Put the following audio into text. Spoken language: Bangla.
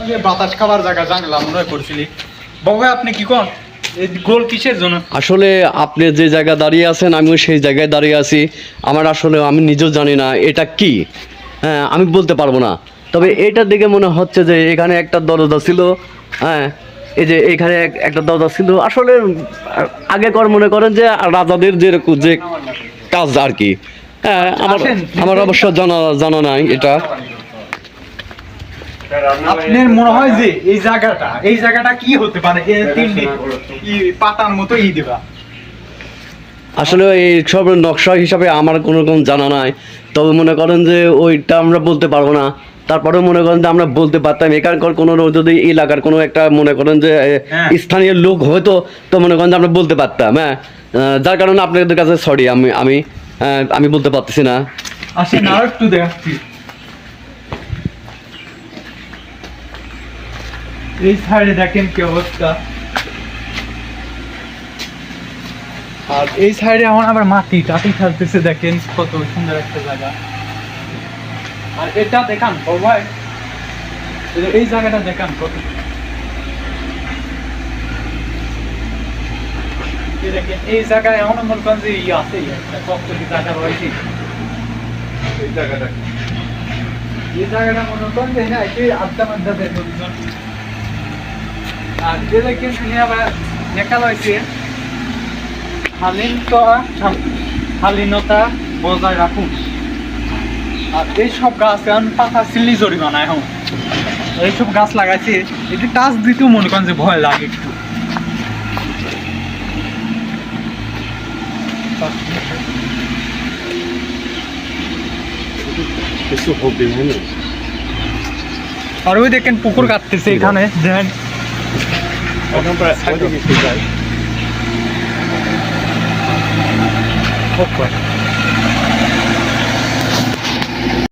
যে বাতাস খাবার জায়গা জানলাম মনে করছিলি বাবা আপনি কি কোন এই গোল কিসের জন্য? আসলে আপনি যে জায়গায় দাঁড়িয়ে আছেন আমিও সেই জায়গায় দাঁড়িয়ে আছি। আমার আসলে আমি নিজেও জানি না এটা কি, হ্যাঁ আমি বলতে পারবো না। তবে এটা দেখে মনে হচ্ছে যে এখানে একটা দরজা ছিল, হ্যাঁ এই যে এখানে একটা দরজা ছিল। আসলে আগেকার মনে করেন যে রাজাদের যেরকম যে কাজ আর কি। হ্যাঁ আমার অবশ্য জানা নাই এটা। আপনার মনে হয় যে এই জায়গাটা কি হতে পারে? তিনটি পাতার মতো দিবা। আসলে এই সব নকশা হিসাবে আমার কোনো রকম জানা নাই। তবে মনে করেন যে ওইটা আমরা বলতে পারবো না। তারপরেও মনে করেন যে আমরা বলতে পারতাম এখানকার কোনো যদি এলাকার কোনো একটা মনে করেন যে স্থানীয় লোক হয়তো, তো মনে করেন যে আমরা বলতে পারতাম। হ্যাঁ যার কারণে আপনাদের কাছে সরি, আমি বলতে পারতেছি না। আসেন আর একটু দেখাচ্ছি। এই সাইডে দেখেন কি অবস্থা, আর এই সাইডে আমার আবার মাটি টাটি থাকতেছে। দেখেন কত সুন্দর একটা জায়গা। আর এটা দেখান ভাই, এই জায়গাটা দেখান কত। দেখেন এই জায়গায় এমন মনে করেন যে আছে একটা কত জায়গা রয়েছে। এই জায়গাটা মনে করেন যে না এই আড্ডা মাড্ডা দেয় লোকজন। আর যে দেখেন আবার লেখা রয়েছে শালীনতা বজায় রাখুন। আর এইসব গাছ এখন পাতা ছিলি জরিমানা। এখন এইসব গাছ লাগাইছে, এটি টাচ দিতেও মনে করেন যে ভয় লাগে একটু। আর ওই দেখেন পুকুর কাটতেছে এখানে দেখেন।